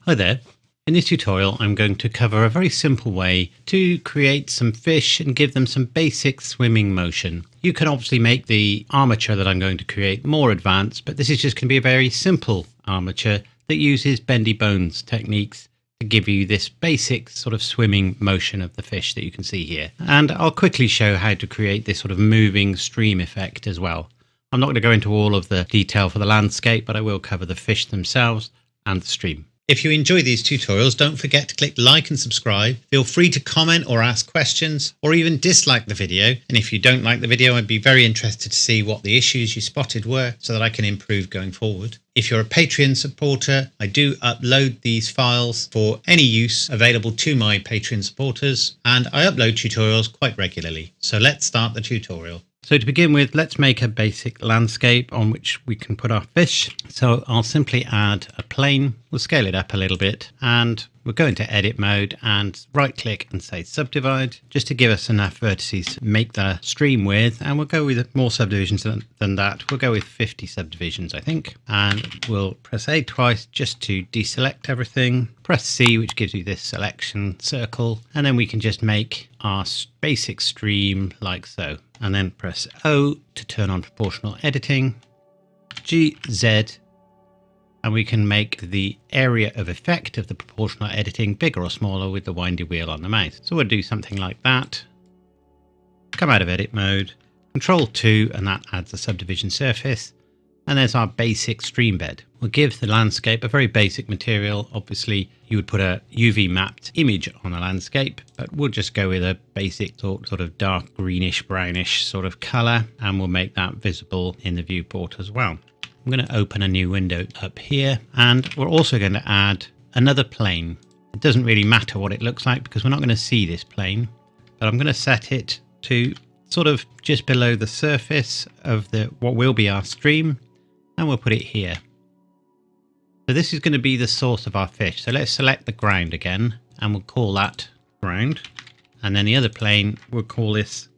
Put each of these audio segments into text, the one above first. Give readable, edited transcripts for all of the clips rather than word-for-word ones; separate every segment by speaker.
Speaker 1: Hi there. In this tutorial I'm going to cover a very simple way to create some fish and give them some basic swimming motion. You can obviously make the armature that I'm going to create more advanced, but this is just going to be a very simple armature that uses bendy bones techniques to give you this basic sort of swimming motion of the fish that you can see here. And I'll quickly show how to create this sort of moving stream effect as well. I'm not going to go into all of the detail for the landscape, but I will cover the fish themselves and the stream. If you enjoy these tutorials, don't forget to click like and subscribe. Feel free to comment or ask questions or even dislike the video. And if you don't like the video, I'd be very interested to see what the issues you spotted were so that I can improve going forward. If you're a Patreon supporter, I do upload these files for any use available to my Patreon supporters, and I upload tutorials quite regularly. So let's start the tutorial. So to begin with, let's make a basic landscape on which we can put our fish. So I'll simply add a plane. We'll scale it up a little bit and we'll go into edit mode and right click and say subdivide just to give us enough vertices to make the stream with. And we'll go with more subdivisions than that. We'll go with 50 subdivisions, I think. And we'll press A twice just to deselect everything. Press C, which gives you this selection circle. And then we can just make our basic stream like so. And then press O to turn on proportional editing, G, Z, and we can make the area of effect of the proportional editing bigger or smaller with the windy wheel on the mouse. So we'll do something like that. Come out of edit mode, Control 2, and that adds a subdivision surface. And there's our basic stream bed. We'll give the landscape a very basic material. Obviously, you would put a UV mapped image on the landscape, but we'll just go with a basic sort of dark greenish, brownish sort of color, and we'll make that visible in the viewport as well. I'm going to open a new window up here, and we're also going to add another plane. It doesn't really matter what it looks like because we're not going to see this plane, but I'm going to set it to sort of just below the surface of what will be our stream. And we'll put it here. So this is going to be the source of our fish. So let's select the ground again and we'll call that ground. And then the other plane, we'll call this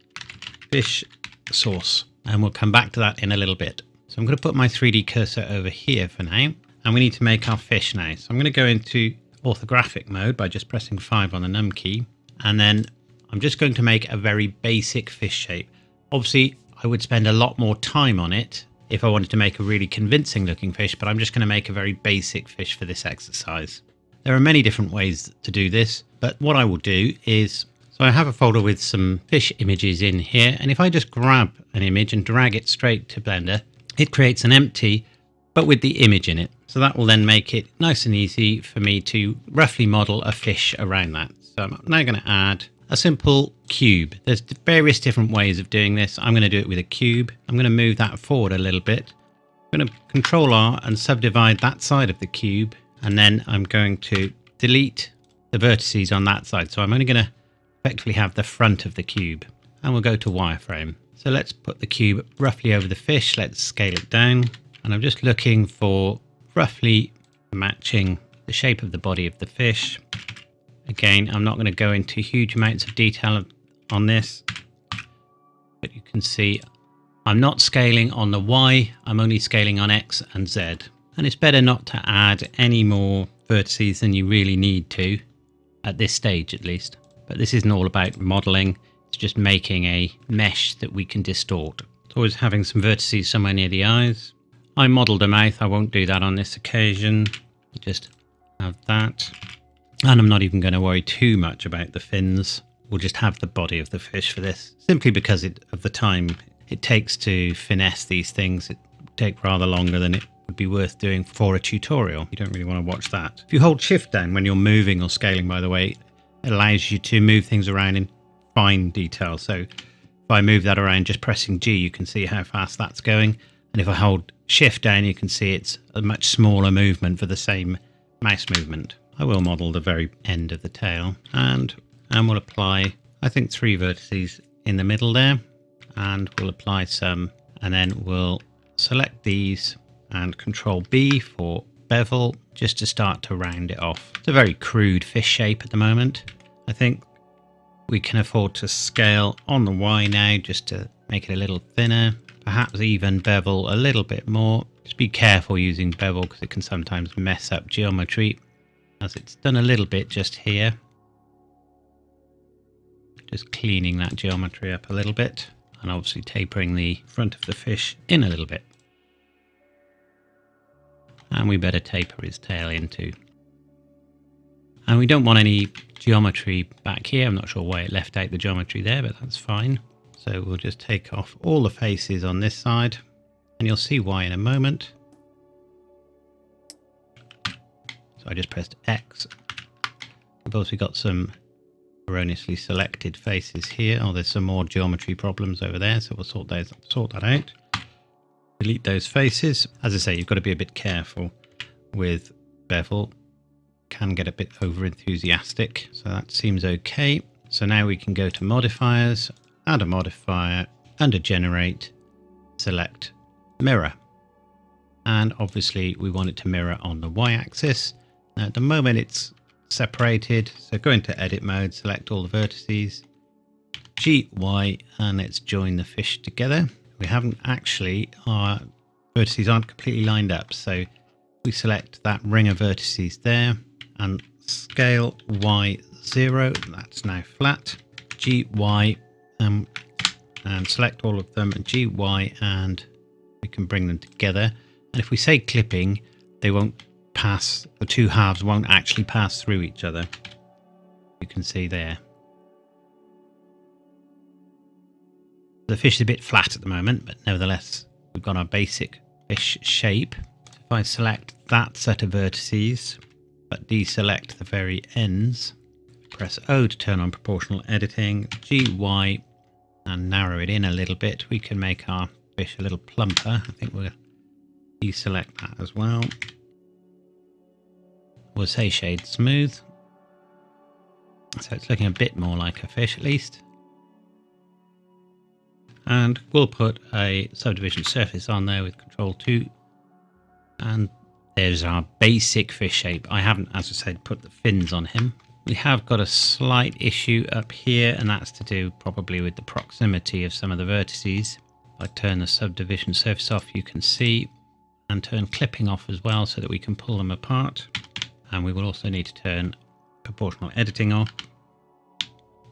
Speaker 1: fish source. And we'll come back to that in a little bit. So I'm going to put my 3D cursor over here for now. And we need to make our fish now. So I'm going to go into orthographic mode by just pressing 5 on the num key. And then I'm just going to make a very basic fish shape. Obviously, I would spend a lot more time on it if I wanted to make a really convincing looking fish, but I'm just going to make a very basic fish for this exercise. There are many different ways to do this, but what I will do is, so I have a folder with some fish images in here, and if I just grab an image and drag it straight to Blender, it creates an empty, but with the image in it. So that will then make it nice and easy for me to roughly model a fish around that. So I'm now going to add a simple cube. There's various different ways of doing this. I'm going to do it with a cube. I'm going to move that forward a little bit. I'm going to Control R and subdivide that side of the cube. And then I'm going to delete the vertices on that side. So I'm only going to effectively have the front of the cube. And we'll go to wireframe. So let's put the cube roughly over the fish. Let's scale it down. And I'm just looking for roughly matching the shape of the body of the fish. Again, I'm not going to go into huge amounts of detail on this, but you can see I'm not scaling on the Y, I'm only scaling on X and Z. And it's better not to add any more vertices than you really need to, at this stage at least. But this isn't all about modeling, it's just making a mesh that we can distort. It's always having some vertices somewhere near the eyes. I modeled a mouth, I won't do that on this occasion. Just have that. And I'm not even going to worry too much about the fins. We'll just have the body of the fish for this, simply because of the time it takes to finesse these things. It would take rather longer than it would be worth doing for a tutorial. You don't really want to watch that. If you hold shift down when you're moving or scaling, by the way, it allows you to move things around in fine detail. So if I move that around just pressing G, you can see how fast that's going. And if I hold shift down, you can see it's a much smaller movement for the same mouse movement. I will model the very end of the tail and we'll apply, I think, 3 vertices in the middle there, and we'll apply some, and then we'll select these and Control B for bevel just to start to round it off. It's a very crude fish shape at the moment. I think we can afford to scale on the Y now just to make it a little thinner, perhaps even bevel a little bit more. Just be careful using bevel because it can sometimes mess up geometry. as it's done a little bit just here. Just cleaning that geometry up a little bit, and obviously tapering the front of the fish in a little bit. And we better taper his tail in too. And we don't want any geometry back here. I'm not sure why it left out the geometry there, but that's fine. So we'll just take off all the faces on this side, and you'll see why in a moment. So I just pressed X. We've also got some erroneously selected faces here. Oh, there's some more geometry problems over there, so we'll sort that out. Delete those faces. As I say, you've got to be a bit careful with bevel. Can get a bit over enthusiastic, so that seems okay. So now we can go to modifiers, add a modifier, under generate, select mirror, and obviously we want it to mirror on the y-axis. Now at the moment it's separated, so go into edit mode, select all the vertices, G, Y, and let's join the fish together. We haven't actually, our vertices aren't completely lined up, so we select that ring of vertices there and scale Y0, that's now flat, G, Y, and select all of them, and G, Y, and we can bring them together. And if we say clipping, they won't pass, the two halves won't actually pass through each other. You can see there. The fish is a bit flat at the moment, but nevertheless, we've got our basic fish shape. If I select that set of vertices, but deselect the very ends, press O to turn on proportional editing, G, Y, and narrow it in a little bit, we can make our fish a little plumper. I think we'll deselect that as well. We'll say shade smooth. So it's looking a bit more like a fish at least. And we'll put a subdivision surface on there with Control 2. And there's our basic fish shape. I haven't, as I said, put the fins on him. We have got a slight issue up here, and that's to do probably with the proximity of some of the vertices. If I turn the subdivision surface off, you can see, and turn clipping off as well so that we can pull them apart. And we will also need to turn proportional editing off.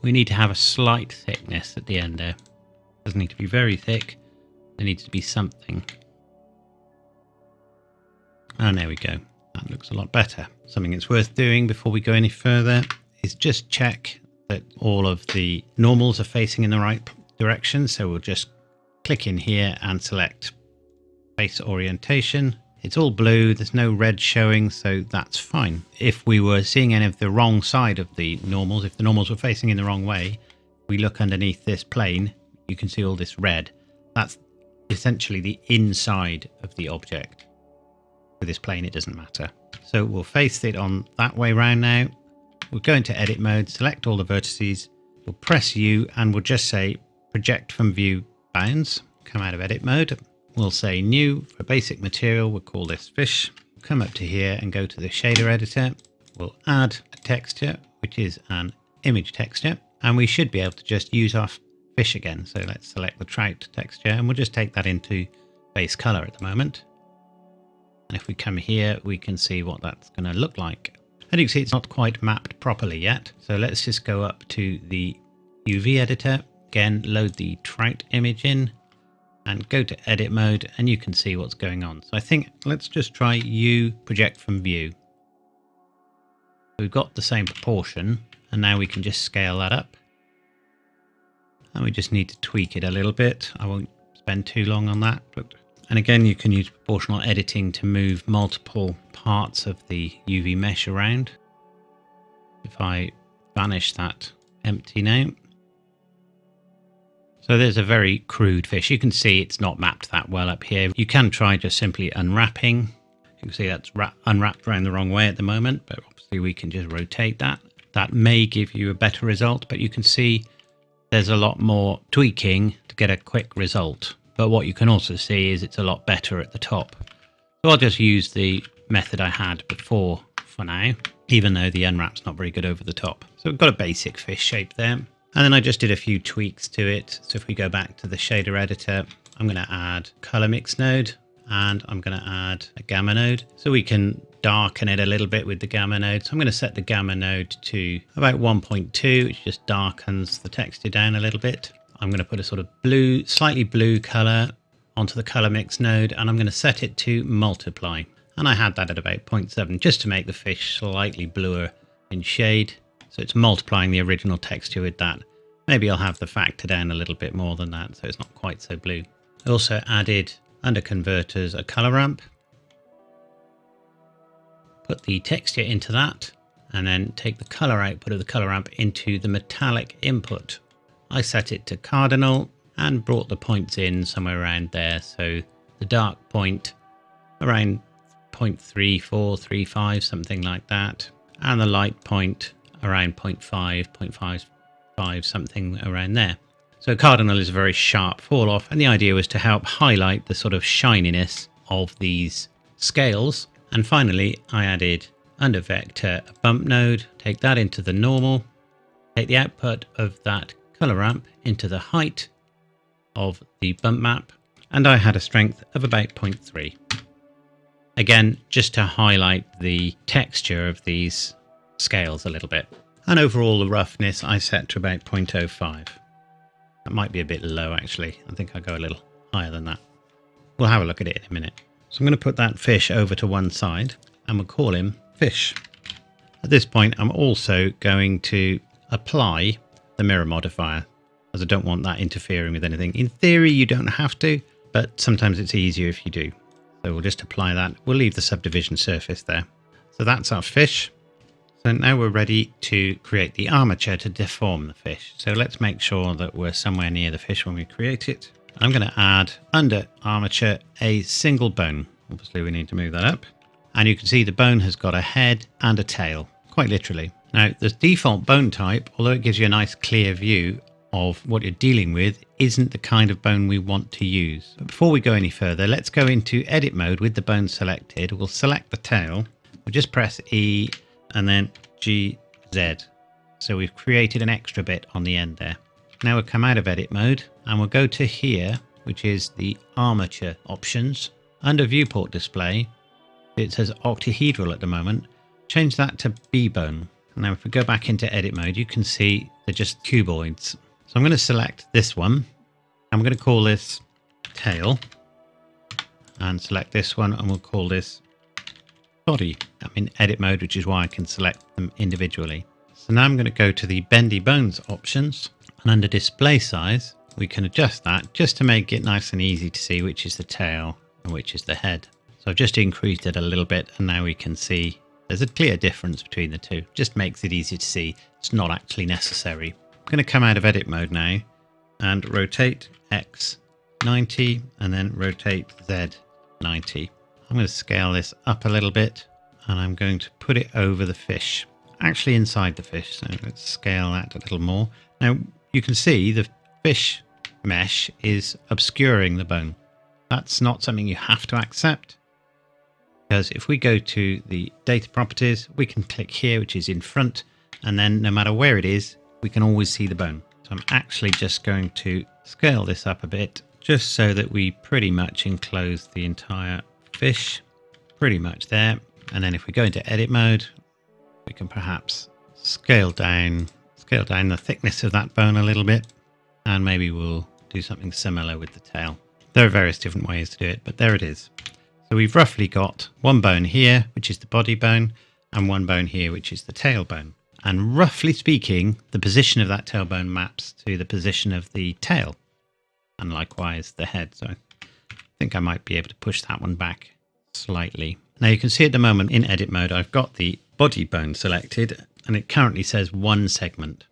Speaker 1: We need to have a slight thickness at the end there. It doesn't need to be very thick. There needs to be something. And there we go. That looks a lot better. Something that's worth doing before we go any further is just check that all of the normals are facing in the right direction. So we'll just click in here and select face orientation. It's all blue, there's no red showing, so that's fine. If we were seeing any of the wrong side of the normals, if the normals were facing in the wrong way, we look underneath this plane, you can see all this red. That's essentially the inside of the object. For this plane, it doesn't matter. So we'll face it on that way round now. We'll go into edit mode, select all the vertices, we'll press U, and we'll just say project from view bounds. Come out of edit mode. We'll say new for basic material. We'll call this fish. Come up to here and go to the shader editor. We'll add a texture, which is an image texture, and we should be able to just use our fish again. So let's select the trout texture, and we'll just take that into base color at the moment. And if we come here, we can see what that's going to look like. And you can see it's not quite mapped properly yet. So let's just go up to the UV editor. Again, load the trout image in and go to edit mode, and you can see what's going on. So I think let's just try U project from view. We've got the same proportion, and now we can just scale that up. And we just need to tweak it a little bit. I won't spend too long on that. And again, you can use proportional editing to move multiple parts of the UV mesh around. If I banish that empty now. So there's a very crude fish. You can see it's not mapped that well up here. You can try just simply unwrapping. You can see that's unwrapped around the wrong way at the moment, but obviously we can just rotate that. That may give you a better result, but you can see there's a lot more tweaking to get a quick result. But what you can also see is it's a lot better at the top. So I'll just use the method I had before for now, even though the unwrap's not very good over the top. So we've got a basic fish shape there. And then I just did a few tweaks to it. So if we go back to the shader editor, I'm going to add color mix node. and I'm going to add a gamma node so we can darken it a little bit with the gamma node. So I'm going to set the gamma node to about 1.2, which just darkens the texture down a little bit. I'm going to put a sort of blue, slightly blue color onto the color mix node, and I'm going to set it to multiply. And I had that at about 0.7 just to make the fish slightly bluer in shade. So it's multiplying the original texture with that. Maybe I'll have the factor down a little bit more than that, so it's not quite so blue. I also added, under converters, a color ramp. Put the texture into that, and then take the color output of the color ramp into the metallic input. I set it to cardinal and brought the points in somewhere around there. So the dark point around 0.3435, something like that. And the light point around 0.5, something around there. So cardinal is a very sharp fall off, and the idea was to help highlight the sort of shininess of these scales. And finally, I added under vector a bump node, take that into the normal, take the output of that color ramp into the height of the bump map, and I had a strength of about 0.3. Again, just to highlight the texture of these scales a little bit. And overall, the roughness I set to about 0.05. That might be a bit low, actually. I think I'll go a little higher than that. We'll have a look at it in a minute. So I'm going to put that fish over to one side, and we'll call him fish. At this point, I'm also going to apply the mirror modifier, as I don't want that interfering with anything. In theory, you don't have to, but sometimes it's easier if you do. So we'll just apply that. We'll leave the subdivision surface there. So that's our fish. So now we're ready to create the armature to deform the fish. So let's make sure that we're somewhere near the fish when we create it. I'm going to add under armature a single bone. Obviously we need to move that up. And you can see the bone has got a head and a tail, quite literally. Now the default bone type, although it gives you a nice clear view of what you're dealing with, isn't the kind of bone we want to use. But before we go any further, let's go into edit mode with the bone selected. We'll select the tail. We'll just press E and then GZ. So we've created an extra bit on the end there. Now we'll come out of edit mode and we'll go to here, which is the armature options. Under viewport display, it says octahedral at the moment. Change that to B-bone. Now if we go back into edit mode, you can see they're just cuboids. So I'm going to select this one. I'm going to call this tail, and select this one, and we'll call this body. I'm in edit mode, which is why I can select them individually. So now I'm going to go to the bendy bones options, and under display size, we can adjust that just to make it nice and easy to see which is the tail and which is the head. So I've just increased it a little bit, and now we can see there's a clear difference between the two. Just makes it easy to see. It's not actually necessary. I'm going to come out of edit mode now and rotate X 90 and then rotate Z 90. I'm going to scale this up a little bit, and I'm going to put it over the fish, actually inside the fish. So let's scale that a little more. Now you can see the fish mesh is obscuring the bone. That's not something you have to accept, because if we go to the data properties, we can click here, which is in front, and then no matter where it is, we can always see the bone. So I'm actually just going to scale this up a bit, just so that we pretty much enclose the entire fish, pretty much there. And then if we go into edit mode, we can perhaps scale down the thickness of that bone a little bit, and maybe we'll do something similar with the tail. There are various different ways to do it, but there it is. So we've roughly got one bone here, which is the body bone, and one bone here, which is the tailbone. And roughly speaking, the position of that tailbone maps to the position of the tail, and likewise the head. So I think I might be able to push that one back slightly. Now you can see at the moment in edit mode, I've got the body bone selected, and it currently says one segment.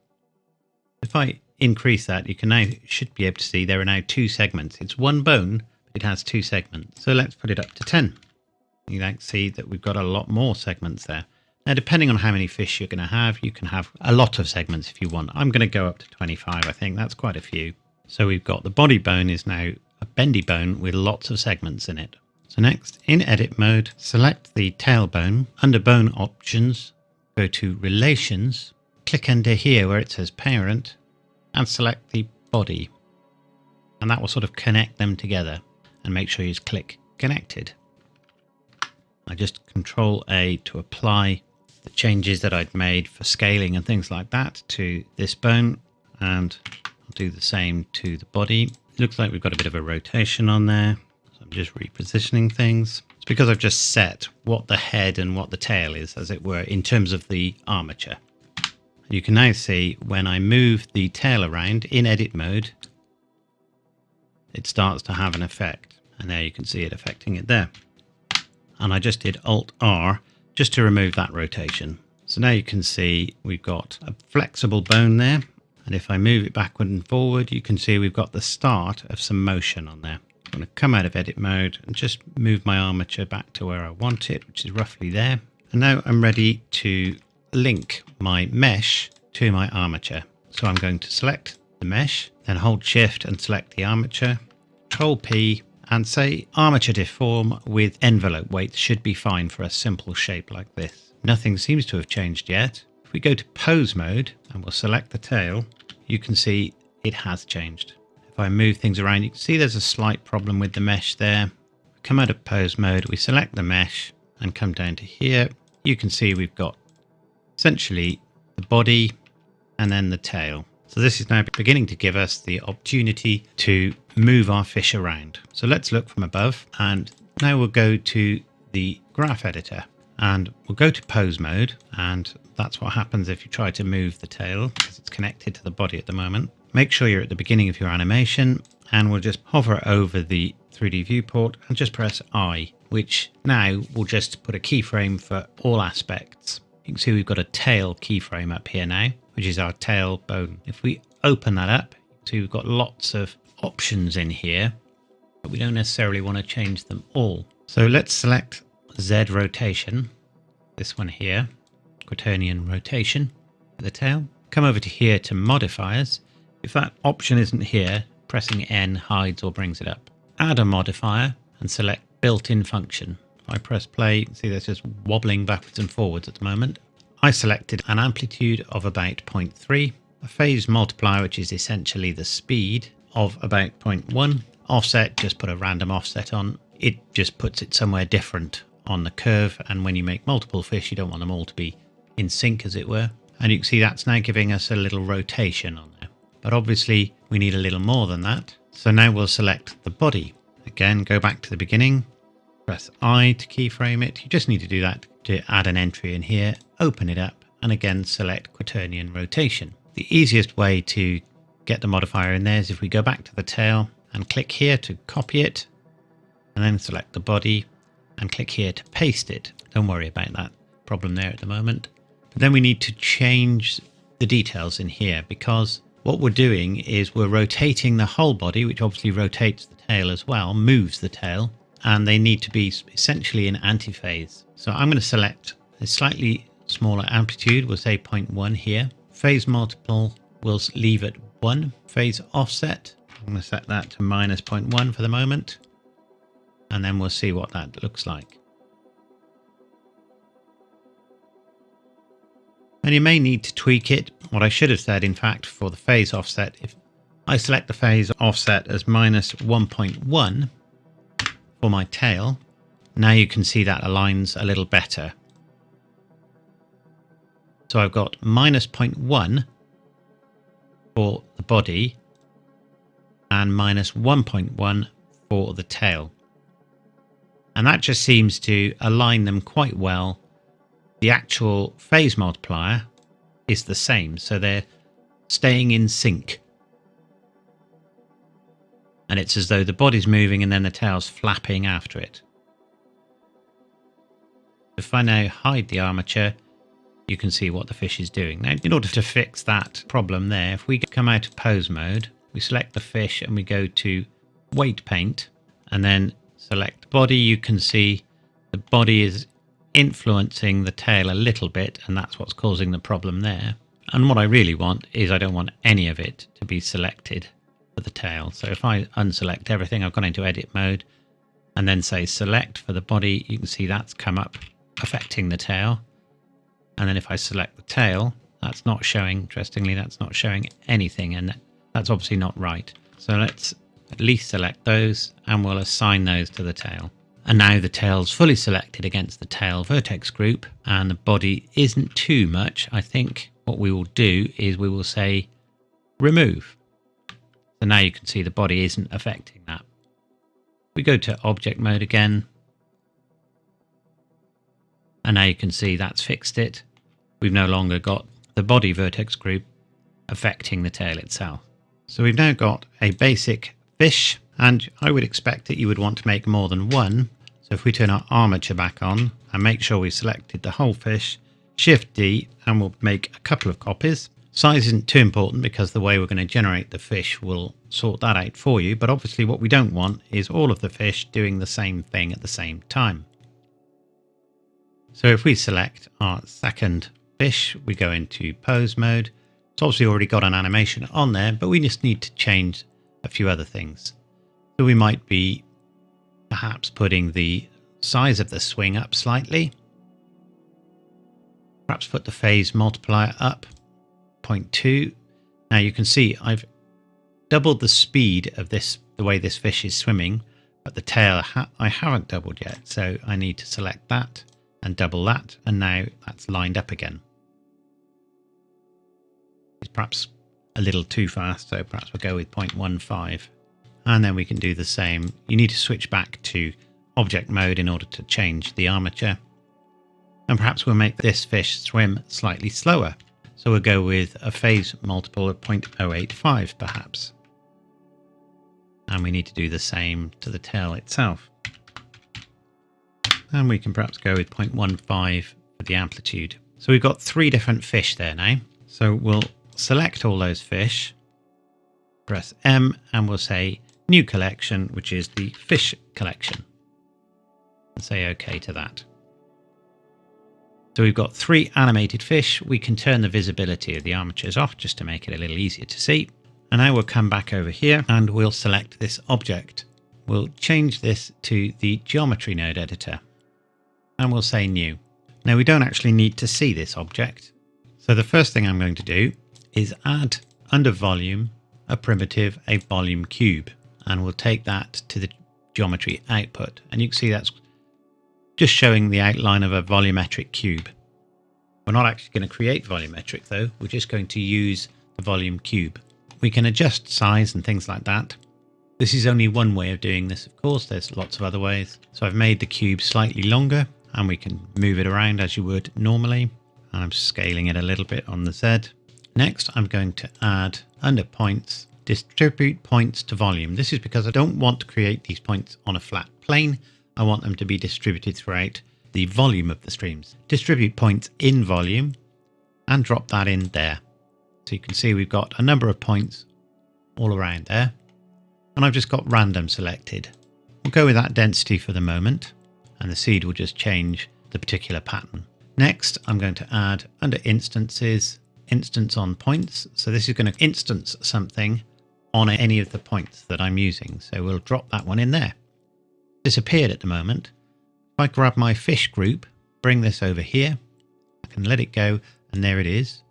Speaker 1: If I increase that, you can now should be able to see there are now two segments. It's one bone, but it has two segments. So let's put it up to 10. You can see that we've got a lot more segments there. Now, depending on how many fish you're going to have, you can have a lot of segments if you want. I'm going to go up to 25, I think. That's quite a few. So we've got the body bone is now a bendy bone with lots of segments in it. So next, in edit mode, select the tailbone. Under bone options, go to relations, click under here where it says parent, and select the body. And that will sort of connect them together. And make sure you click connected. I just Control A to apply the changes that I'd made for scaling and things like that to this bone, and I'll do the same to the body. It looks like we've got a bit of a rotation on there, so I'm just repositioning things. It's because I've just set what the head and what the tail is, as it were, in terms of the armature. You can now see when I move the tail around in edit mode, it starts to have an effect, and there you can see it affecting it there. And I just did Alt R just to remove that rotation. So now you can see we've got a flexible bone there, and if I move it backward and forward, you can see we've got the start of some motion on there. I'm going to come out of edit mode and just move my armature back to where I want it, which is roughly there. And now I'm ready to link my mesh to my armature. So I'm going to select the mesh, then hold Shift and select the armature, Control P, and say armature deform with envelope weight should be fine for a simple shape like this. Nothing seems to have changed yet. If we go to pose mode and we'll select the tail, you can see it has changed. If I move things around, you can see there's a slight problem with the mesh there. Come out of pose mode, we select the mesh and come down to here. You can see we've got essentially the body and then the tail. So this is now beginning to give us the opportunity to move our fish around. So let's look from above, and now we'll go to the graph editor and we'll go to pose mode, and that's what happens if you try to move the tail because it's connected to the body at the moment. Make sure you're at the beginning of your animation, and we'll just hover over the 3D viewport and just press I, which now will just put a keyframe for all aspects. You can see we've got a tail keyframe up here now, which is our tail bone. If we open that up, you can see we've got lots of options in here, but we don't necessarily want to change them all. So let's select Z rotation, this one here, quaternion rotation for the tail. Come over to here to modifiers. If that option isn't here, pressing N hides or brings it up. Add a modifier and select built-in function. If I press play, you can see that's just wobbling backwards and forwards at the moment. I selected an amplitude of about 0.3, a phase multiplier, which is essentially the speed, of about 0.1. Offset, just put a random offset on. It just puts it somewhere different on the curve, and when you make multiple fish, you don't want them all to be in sync, as it were. And you can see that's now giving us a little rotation on there. But obviously, we need a little more than that. So now we'll select the body. Again, go back to the beginning, press I to keyframe it. You just need to do that to add an entry in here, open it up, and again, select quaternion rotation. The easiest way to get the modifier in there is if we go back to the tail and click here to copy it, and then select the body and click here to paste it. Don't worry about that problem there at the moment. But then we need to change the details in here, because what we're doing is we're rotating the whole body, which obviously rotates the tail as well, moves the tail, and they need to be essentially in antiphase. So I'm going to select a slightly smaller amplitude, we'll say 0.1 here. Phase multiple we'll leave at 1. Phase offset, I'm going to set that to minus 0.1 for the moment, and then we'll see what that looks like. And you may need to tweak it. What I should have said, in fact, for the phase offset, if I select the phase offset as minus 1.1 for my tail, now you can see that aligns a little better. So I've got minus 0.1 for the body and minus 1.1 for the tail. And that just seems to align them quite well. The actual phase multiplier is the same, so they're staying in sync. And it's as though the body's moving and then the tail's flapping after it. If I now hide the armature, you can see what the fish is doing. Now, in order to fix that problem there, if we come out of pose mode, we select the fish and we go to weight paint and then select body, you can see the body is influencing the tail a little bit, and that's what's causing the problem there. And what I really want is I don't want any of it to be selected for the tail. So if I unselect everything, I've gone into edit mode and then say select for the body, you can see that's come up affecting the tail. And then if I select the tail, that's not showing, interestingly, that's not showing anything, and that's obviously not right. So let's at least select those and we'll assign those to the tail. And now the tail's fully selected against the tail vertex group, and the body isn't too much. I think what we will do is we will say remove. So now you can see the body isn't affecting that. We go to object mode again, and now you can see that's fixed it. We've no longer got the body vertex group affecting the tail itself. So we've now got a basic fish, and I would expect that you would want to make more than one. So if we turn our armature back on and make sure we selected the whole fish, Shift D, and we'll make a couple of copies. Size isn't too important because the way we're going to generate the fish will sort that out for you. But obviously what we don't want is all of the fish doing the same thing at the same time. So if we select our second fish, we go into pose mode. It's obviously already got an animation on there, but we just need to change a few other things. So we might be perhaps putting the size of the swing up slightly. Perhaps put the phase multiplier up 0.2. Now you can see I've doubled the speed of this, the way this fish is swimming, but the tail I haven't doubled yet. So I need to select that and double that, and now that's lined up again. It's perhaps a little too fast, so perhaps we'll go with 0.15. And then we can do the same. You need to switch back to object mode in order to change the armature. And perhaps we'll make this fish swim slightly slower. So we'll go with a phase multiple of 0.085 perhaps. And we need to do the same to the tail itself. And we can perhaps go with 0.15 for the amplitude. So we've got 3 different fish there now. So we'll select all those fish, press M, and we'll say new collection, which is the fish collection, and say OK to that. So we've got 3 animated fish. We can turn the visibility of the armatures off just to make it a little easier to see. And now we'll come back over here and we'll select this object. We'll change this to the geometry node editor and we'll say new. Now we don't actually need to see this object. So the first thing I'm going to do is add under volume a primitive, a volume cube, and we'll take that to the geometry output. And you can see that's just showing the outline of a volumetric cube. We're not actually going to create volumetric though. We're just going to use the volume cube. We can adjust size and things like that. This is only one way of doing this, of course. There's lots of other ways. So I've made the cube slightly longer and we can move it around as you would normally. And I'm scaling it a little bit on the Z. Next, I'm going to add under points, distribute points to volume. This is because I don't want to create these points on a flat plane. I want them to be distributed throughout the volume of the streams. Distribute points in volume and drop that in there. So you can see we've got a number of points all around there. And I've just got random selected. We'll go with that density for the moment, and the seed will just change the particular pattern. Next, I'm going to add under instances, instance on points. So this is going to instance something on any of the points that I'm using. So we'll drop that one in there. Disappeared at the moment. If I grab my fish group, bring this over here, I can let it go, and there it is.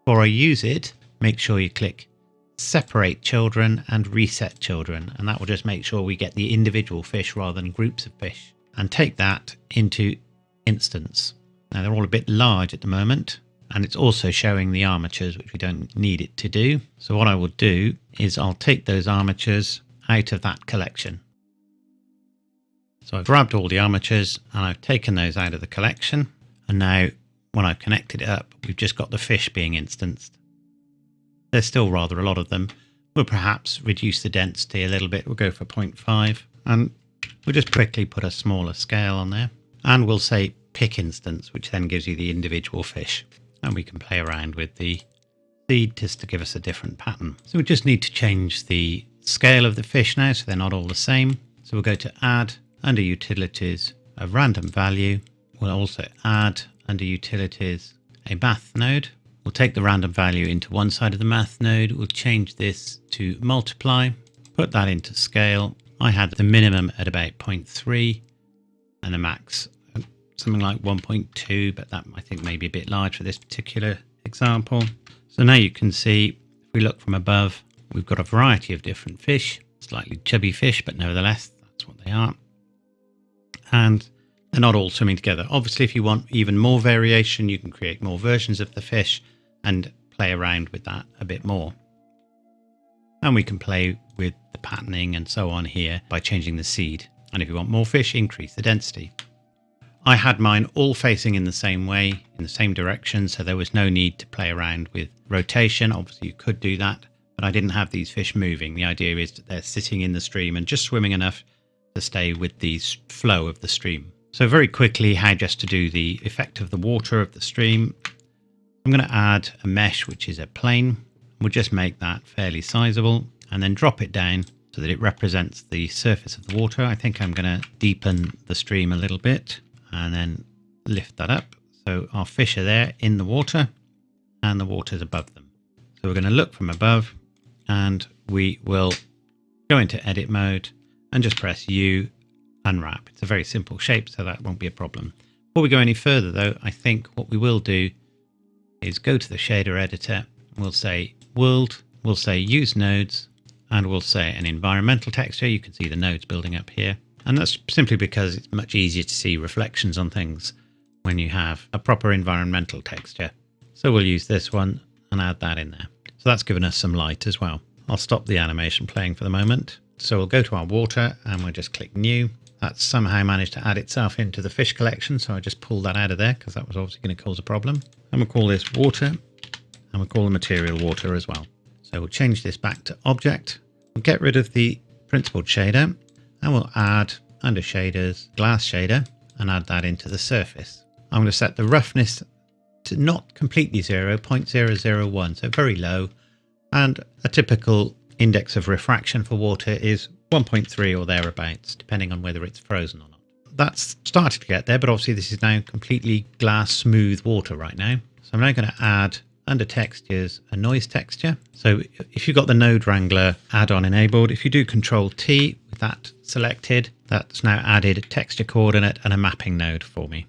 Speaker 1: Before I use it, make sure you click separate children and reset children, and that will just make sure we get the individual fish rather than groups of fish, and take that into instance. Now they're all a bit large at the moment, and it's also showing the armatures, which we don't need it to do. So what I will do is I'll take those armatures out of that collection. So I've grabbed all the armatures and I've taken those out of the collection. And now when I've connected it up, we've just got the fish being instanced. There's still rather a lot of them. We'll perhaps reduce the density a little bit. We'll go for 0.5 and we'll just quickly put a smaller scale on there. And we'll say pick instance, which then gives you the individual fish. And we can play around with the seed just to give us a different pattern. So we just need to change the scale of the fish now so they're not all the same. So we'll go to add under utilities a random value. We'll also add under utilities a math node. We'll take the random value into one side of the math node. We'll change this to multiply, put that into scale. I had the minimum at about 0.3 and the max something like 1.2, but that I think may be a bit large for this particular example. So now you can see, if we look from above, we've got a variety of different fish, slightly chubby fish, but nevertheless, that's what they are. and they're not all swimming together. Obviously, if you want even more variation, you can create more versions of the fish and play around with that a bit more. And we can play with the patterning and so on here by changing the seed. And if you want more fish, increase the density. I had mine all facing in the same way, in the same direction, so there was no need to play around with rotation. Obviously, you could do that, but I didn't have these fish moving. The idea is that they're sitting in the stream and just swimming enough to stay with the flow of the stream. So very quickly, how just to do the effect of the water of the stream. I'm going to add a mesh, which is a plane. We'll just make that fairly sizable and then drop it down so that it represents the surface of the water. I think I'm going to deepen the stream a little bit and then lift that up. So our fish are there in the water and the water's above them. So we're going to look from above and we will go into edit mode and just press U, unwrap. It's a very simple shape, so that won't be a problem. Before we go any further though, I think what we will do is go to the shader editor. We'll say world, we'll say use nodes, and we'll say an environmental texture. You can see the nodes building up here. And that's simply because it's much easier to see reflections on things when you have a proper environmental texture. So we'll use this one and add that in there. So that's given us some light as well. I'll stop the animation playing for the moment. So we'll go to our water and we'll just click new. That's somehow managed to add itself into the fish collection. So I just pulled that out of there because that was obviously going to cause a problem. And we'll call this water and we'll call the material water as well. So we'll change this back to object. We'll get rid of the principled shader and we'll add under shaders, glass shader, and add that into the surface. I'm going to set the roughness to not completely 0.001, so very low. And a typical index of refraction for water is 1.3 or thereabouts, depending on whether it's frozen or not. That's started to get there, but obviously this is now completely glass smooth water right now. So I'm now going to add under textures a noise texture. So if you've got the node wrangler add-on enabled, if you do Control T with that selected, that's now added a texture coordinate and a mapping node for me,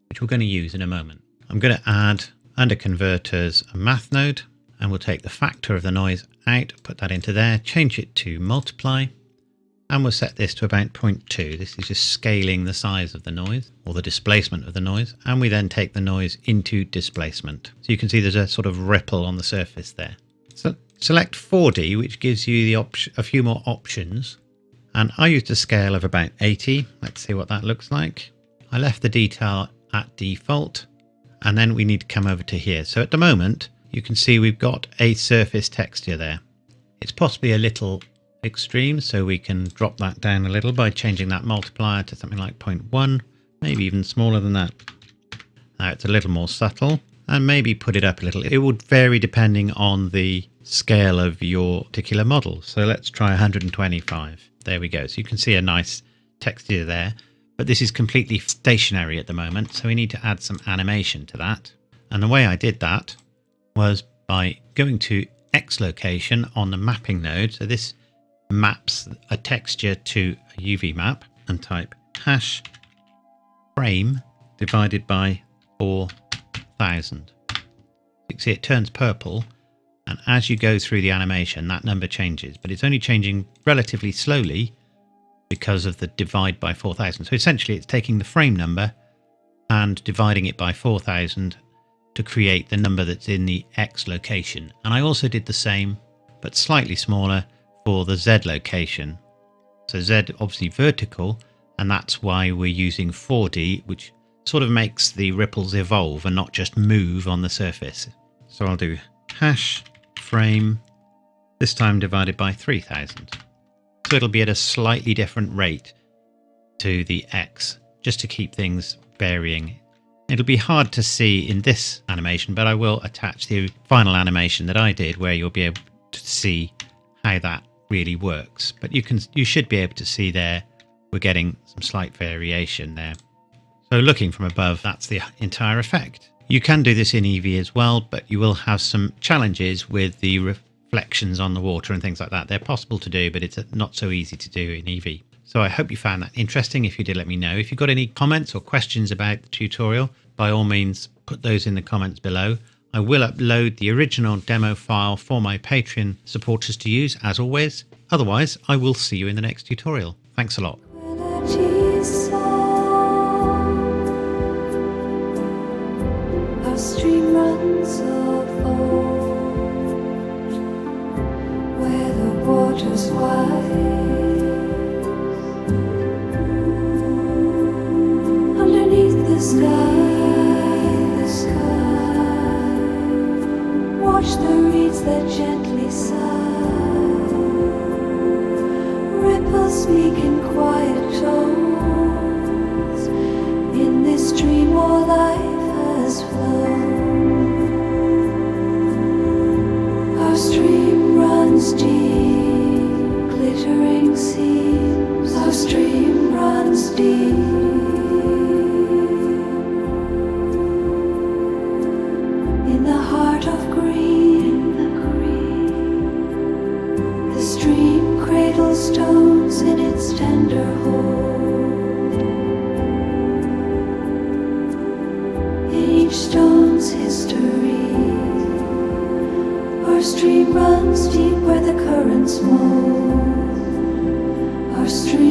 Speaker 1: which we're going to use in a moment. I'm going to add under converters a math node, and we'll take the factor of the noise out, put that into there, change it to multiply, and we'll set this to about 0.2. This is just scaling the size of the noise or the displacement of the noise, and we then take the noise into displacement. So you can see there's a sort of ripple on the surface there. So select 4D, which gives you a few more options, and I used a scale of about 80. Let's see what that looks like. I left the detail at default, and then we need to come over to here. So at the moment, you can see we've got a surface texture there. It's possibly a little extreme, so we can drop that down a little by changing that multiplier to something like 0.1, maybe even smaller than that. Now it's a little more subtle, and maybe put it up a little. It would vary depending on the scale of your particular model. So let's try 125. There we go. So you can see a nice texture there, but this is completely stationary at the moment, so we need to add some animation to that. And the way I did that was by going to X location on the mapping node. So this maps a texture to a UV map, and type hash frame divided by 4000. You can see it turns purple, and as you go through the animation that number changes, but it's only changing relatively slowly because of the divide by 4000. So essentially it's taking the frame number and dividing it by 4000 to create the number that's in the X location. And I also did the same but slightly smaller for the Z location. So Z obviously vertical, and that's why we're using 4D, which sort of makes the ripples evolve and not just move on the surface. So I'll do hash frame, this time divided by 3000. So it'll be at a slightly different rate to the X, just to keep things varying. It'll be hard to see in this animation, but I will attach the final animation that I did where you'll be able to see how that really works. But you should be able to see there we're getting some slight variation there. So looking from above, that's the entire effect. You can do this in Eevee as well, but you will have some challenges with the reflections on the water and things like that. They're possible to do, but it's not so easy to do in Eevee. So I hope you found that interesting. If you did, let me know. If you've got any comments or questions about the tutorial, by all means, put those in the comments below. I will upload the original demo file for my Patreon supporters to use, as always. Otherwise, I will see you in the next tutorial. Thanks a lot.
Speaker 2: streets of old, where the waters wide, underneath the sky, watch the reeds that gently sigh, ripples speak in quiet tones, in this dream all life has flown. Our stream runs deep, glittering seams, our stream runs deep. In the heart of green, the stream cradles stones in its tender hold. In each stone's history, our stream runs deep where the currents mold. Our stream